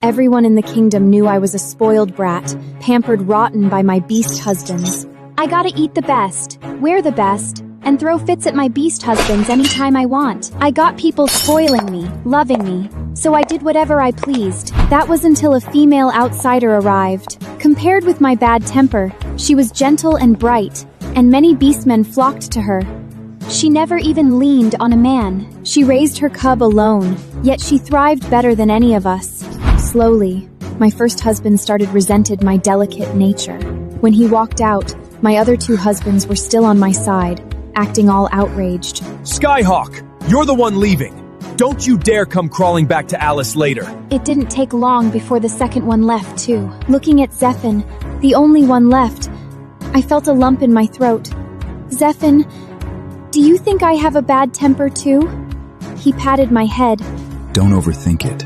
Everyone in the kingdom knew I was a spoiled brat, pampered rotten by my beast husbands. I gotta eat the best, wear the best, and throw fits at my beast husbands anytime I want. I got people spoiling me, loving me, so I did whatever I pleased. That was until a female outsider arrived. Compared with my bad temper, she was gentle and bright, and many beastmen flocked to her. She never even leaned on a man. She raised her cub alone, yet she thrived better than any of us. Slowly, my first husband started resented my delicate nature. When he walked out, my other two husbands were still on my side, acting all outraged. Skyhawk, you're the one leaving. Don't you dare come crawling back to Alice later. It didn't take long before the second one left, too. Looking at Zephin, the only one left, I felt a lump in my throat. Zephin, do you think I have a bad temper, too? He patted my head. Don't overthink it.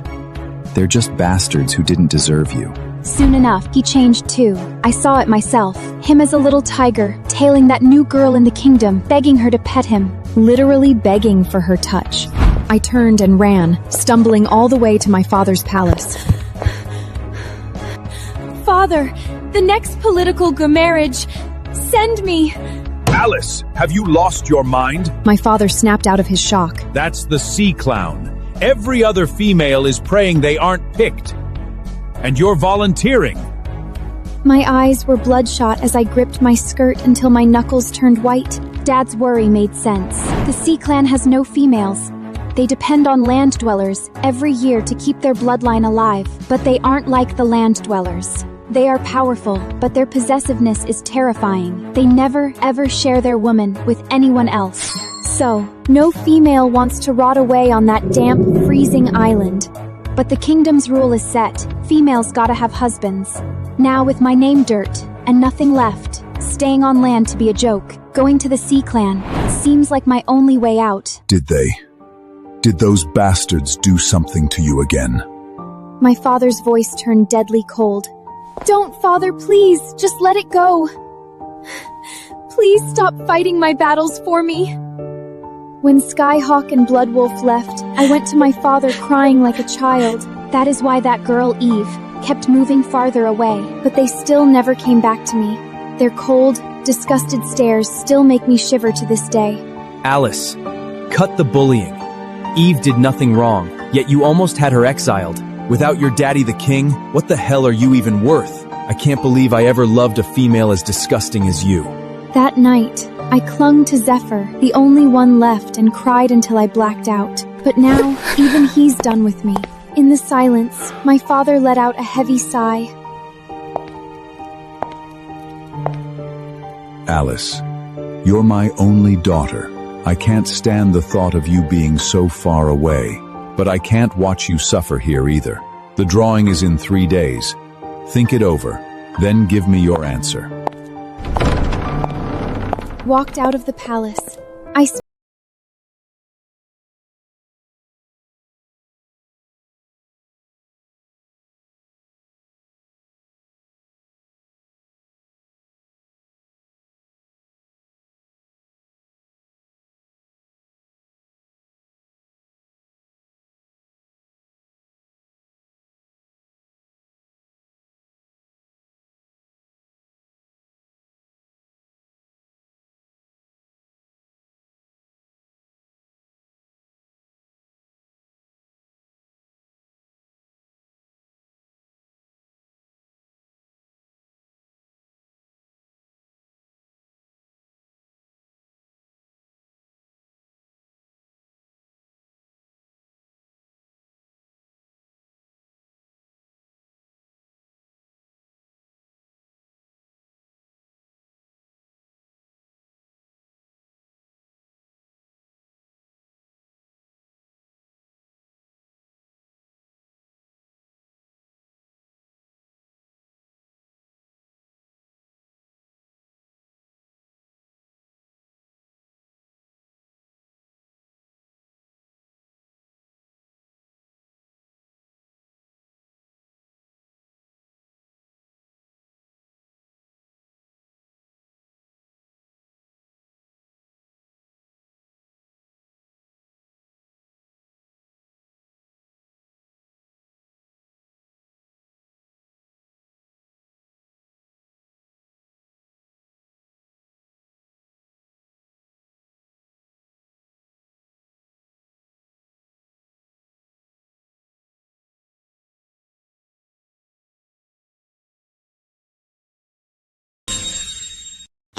They're just bastards who didn't deserve you. Soon enough, he changed too. I saw it myself. Him as a little tiger, tailing that new girl in the kingdom, begging her to pet him. Literally begging for her touch. I turned and ran, stumbling all the way to my father's palace. Father, the next political marriage. Send me. Alice, have you lost your mind? My father snapped out of his shock. That's the sea clown. Every other female is praying they aren't picked. And you're volunteering. My eyes were bloodshot as I gripped my skirt until my knuckles turned white. Dad's worry made sense. The Sea Clan has no females. They depend on land dwellers every year to keep their bloodline alive, but they aren't like the land dwellers. They are powerful, but their possessiveness is terrifying. They never, ever share their woman with anyone else. So, no female wants to rot away on that damp, freezing island. But the kingdom's rule is set. Females gotta have husbands. Now with my name dirt, and nothing left, staying on land to be a joke, going to the Sea Clan, seems like my only way out. Did they? Did those bastards do something to you again? My father's voice turned deadly cold. Don't, Father, please, just let it go. Please stop fighting my battles for me. When Skyhawk and Bloodwolf left, I went to my father crying like a child. That is why that girl, Eve, kept moving farther away, but they still never came back to me. Their cold, disgusted stares still make me shiver to this day. Alice, cut the bullying. Eve did nothing wrong, yet you almost had her exiled. Without your daddy the king, what the hell are you even worth? I can't believe I ever loved a female as disgusting as you. That night, I clung to Zephyr, the only one left, and cried until I blacked out. But now, even he's done with me. In the silence, my father let out a heavy sigh. Alice, you're my only daughter. I can't stand the thought of you being so far away. But I can't watch you suffer here either. The drawing is in 3 days. Think it over, then give me your answer. Walked out of the palace. I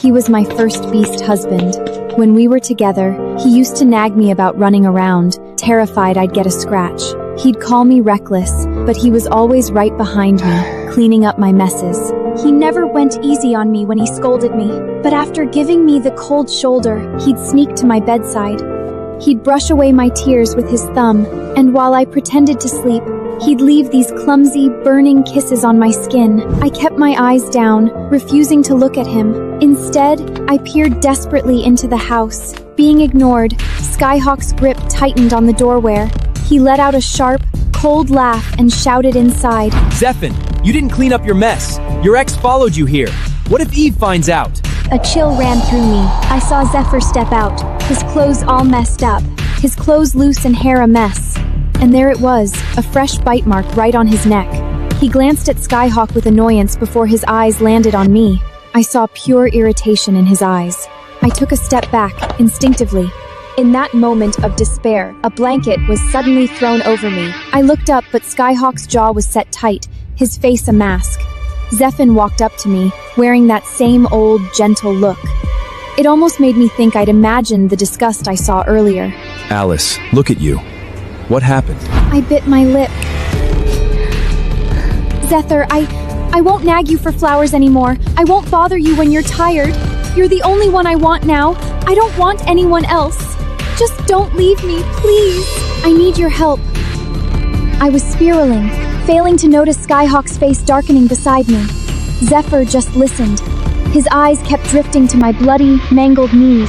He was my first beast husband. When we were together, he used to nag me about running around, terrified I'd get a scratch. He'd call me reckless, but he was always right behind me, cleaning up my messes. He never went easy on me when he scolded me, but after giving me the cold shoulder, he'd sneak to my bedside. He'd brush away my tears with his thumb, and while I pretended to sleep, he'd leave these clumsy, burning kisses on my skin. I kept my eyes down, refusing to look at him. Instead, I peered desperately into the house. Being ignored, Skyhawk's grip tightened on the doorway. He let out a sharp, cold laugh and shouted inside. Zephyr, you didn't clean up your mess. Your ex followed you here. What if Eve finds out? A chill ran through me. I saw Zephyr step out, his clothes all messed up, his clothes loose and hair a mess. And there it was, a fresh bite mark right on his neck. He glanced at Skyhawk with annoyance before his eyes landed on me. I saw pure irritation in his eyes. I took a step back, instinctively. In that moment of despair, a blanket was suddenly thrown over me. I looked up, but Skyhawk's jaw was set tight, his face a mask. Zephyr walked up to me, wearing that same old, gentle look. It almost made me think I'd imagined the disgust I saw earlier. Alice, look at you. What happened? I bit my lip. Zephyr, I won't nag you for flowers anymore. I won't bother you when you're tired. You're the only one I want now. I don't want anyone else. Just don't leave me, please. I need your help. I was spiraling, failing to notice Skyhawk's face darkening beside me. Zephyr just listened. His eyes kept drifting to my bloody, mangled knees.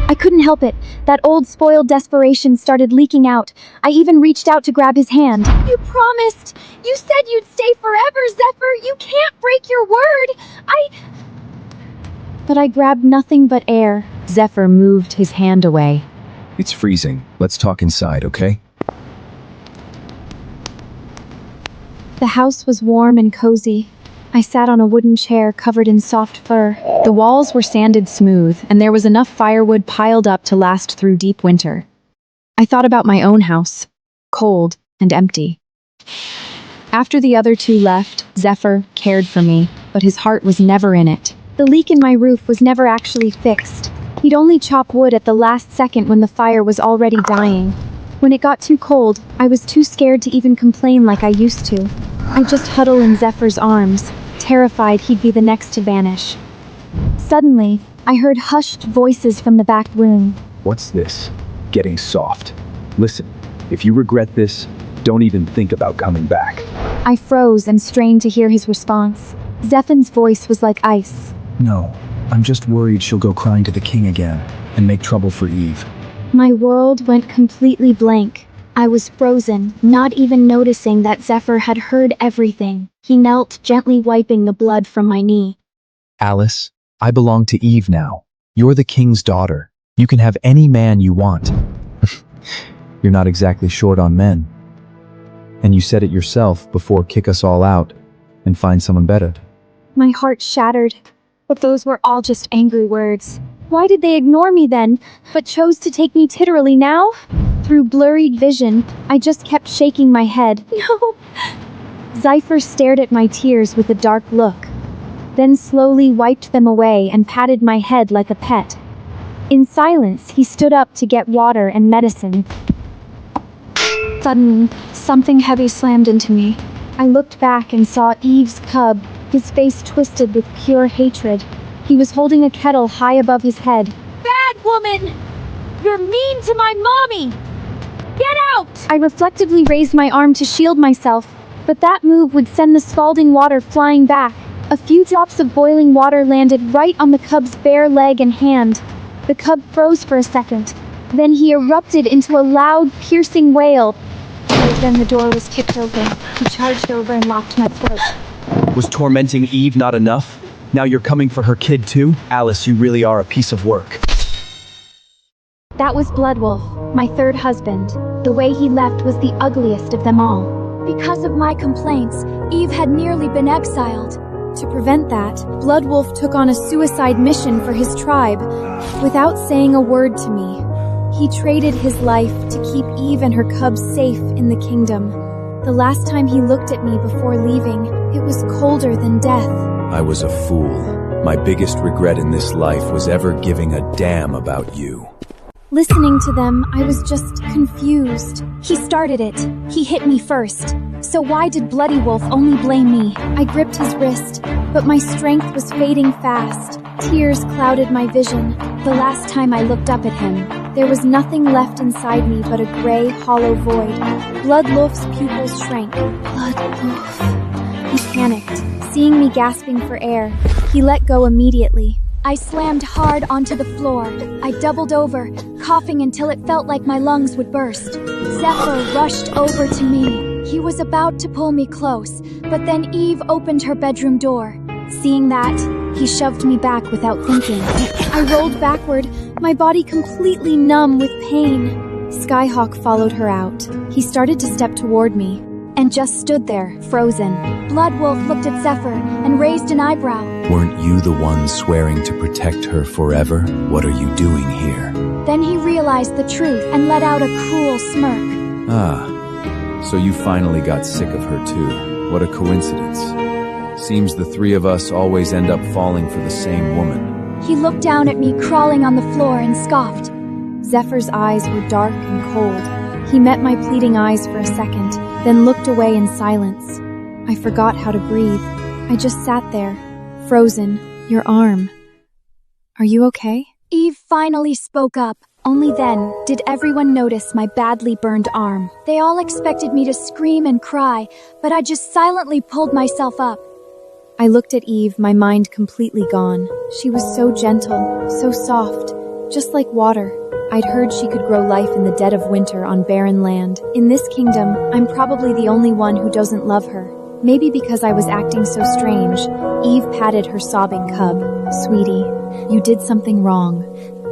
I couldn't help it. That old spoiled desperation started leaking out. I even reached out to grab his hand. You promised! You said you'd stay forever, Zephyr! You can't break your word! But I grabbed nothing but air. Zephyr moved his hand away. It's freezing. Let's talk inside, okay? The house was warm and cozy. I sat on a wooden chair covered in soft fur. The walls were sanded smooth, and there was enough firewood piled up to last through deep winter. I thought about my own house, cold and empty. After the other two left, Zephyr cared for me, but his heart was never in it. The leak in my roof was never actually fixed. He'd only chop wood at the last second when the fire was already dying. When it got too cold, I was too scared to even complain like I used to. I'd just huddle in Zephyr's arms, terrified he'd be the next to vanish. Suddenly, I heard hushed voices from the back room. What's this? Getting soft. Listen, if you regret this, don't even think about coming back. I froze and strained to hear his response. Zephyr's voice was like ice. No, I'm just worried she'll go crying to the king again and make trouble for Eve. My world went completely blank. I was frozen, not even noticing that Zephyr had heard everything. He knelt, gently wiping the blood from my knee. Alice, I belong to Eve now. You're the king's daughter. You can have any man you want. You're not exactly short on men. And you said it yourself before kick us all out and find someone better. My heart shattered, but those were all just angry words. Why did they ignore me then, but chose to take me literally now? Through blurred vision, I just kept shaking my head. No! Zephyr stared at my tears with a dark look, then slowly wiped them away and patted my head like a pet. In silence, he stood up to get water and medicine. Suddenly, something heavy slammed into me. I looked back and saw Eve's cub, his face twisted with pure hatred. He was holding a kettle high above his head. Bad woman! You're mean to my mommy! Get out! I reflectively raised my arm to shield myself, but that move would send the scalding water flying back. A few drops of boiling water landed right on the cub's bare leg and hand. The cub froze for a second. Then he erupted into a loud, piercing wail. Then the door was kicked open. He charged over and locked my throat. Was tormenting Eve not enough? Now you're coming for her kid too? Alice, you really are a piece of work. That was Bloodwolf, my third husband. The way he left was the ugliest of them all. Because of my complaints, Eve had nearly been exiled. To prevent that, Bloodwolf took on a suicide mission for his tribe, without saying a word to me. He traded his life to keep Eve and her cubs safe in the kingdom. The last time he looked at me before leaving, it was colder than death. I was a fool. My biggest regret in this life was ever giving a damn about you. Listening to them, I was just confused. He started it. He hit me first. So why did Bloody Wolf only blame me? I gripped his wrist, but my strength was fading fast. Tears clouded my vision. The last time I looked up at him, there was nothing left inside me but a gray, hollow void. Bloodwolf's pupils shrank. Bloodwolf. He panicked, seeing me gasping for air. He let go immediately. I slammed hard onto the floor. I doubled over, coughing until it felt like my lungs would burst. Zephyr rushed over to me. He was about to pull me close, but then Eve opened her bedroom door. Seeing that, he shoved me back without thinking. I rolled backward, my body completely numb with pain. Skyhawk followed her out. He started to step toward me, and just stood there, frozen. Bloodwolf looked at Zephyr and raised an eyebrow. Weren't you the one swearing to protect her forever? What are you doing here? Then he realized the truth and let out a cruel smirk. So you finally got sick of her too. What a coincidence. Seems the three of us always end up falling for the same woman. He looked down at me crawling on the floor and scoffed. Zephyr's eyes were dark and cold. He met my pleading eyes for a second, then looked away in silence. I forgot how to breathe. I just sat there, frozen. Your arm. Are you okay? Eve finally spoke up. Only then did everyone notice my badly burned arm. They all expected me to scream and cry, but I just silently pulled myself up. I looked at Eve, my mind completely gone. She was so gentle, so soft, just like water. I'd heard she could grow life in the dead of winter on barren land. In this kingdom, I'm probably the only one who doesn't love her. Maybe because I was acting so strange. Eve patted her sobbing cub. Sweetie, you did something wrong.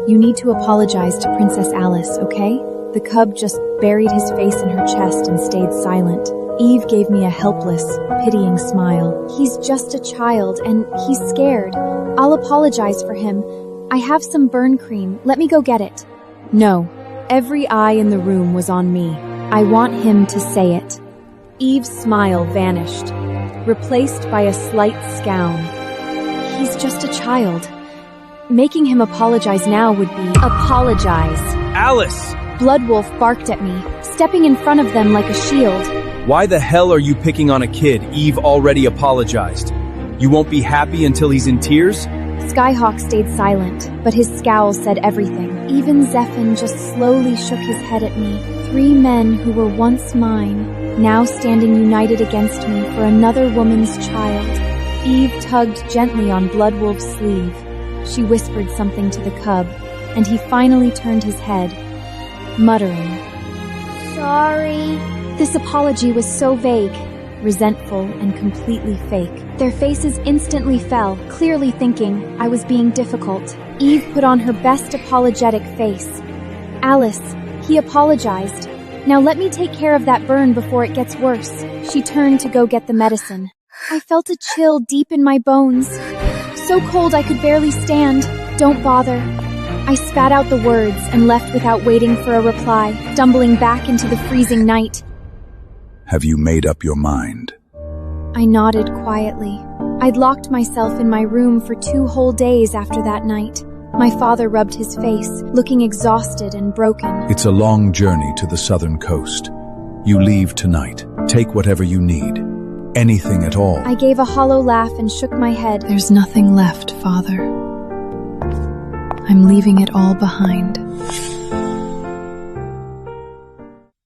You need to apologize to Princess Alice, okay? The cub just buried his face in her chest and stayed silent. Eve gave me a helpless, pitying smile. He's just a child, and he's scared. I'll apologize for him. I have some burn cream. Let me go get it. No. Every eye in the room was on me. I want him to say it. Eve's smile vanished, replaced by a slight scowl. He's just a child. Making him apologize now would be apologize. Alice! Bloodwolf barked at me, stepping in front of them like a shield. Why the hell are you picking on a kid? Eve already apologized. You won't be happy until he's in tears? Skyhawk stayed silent, but his scowl said everything. Even Zephyr just slowly shook his head at me. 3 men who were once mine, now standing united against me for another woman's child. Eve tugged gently on Bloodwolf's sleeve. She whispered something to the cub, and he finally turned his head, muttering, "Sorry." This apology was so vague, resentful, and completely fake. Their faces instantly fell, clearly thinking I was being difficult. Eve put on her best apologetic face. "Alice, he apologized. Now let me take care of that burn before it gets worse." She turned to go get the medicine. I felt a chill deep in my bones. So cold I could barely stand. "Don't bother." I spat out the words and left without waiting for a reply, stumbling back into the freezing night. Have you made up your mind? I nodded quietly. I'd locked myself in my room for 2 whole days after that night. My father rubbed his face, looking exhausted and broken. It's a long journey to the southern coast. You leave tonight. Take whatever you need. Anything at all. I gave a hollow laugh and shook my head. There's nothing left, Father. I'm leaving it all behind.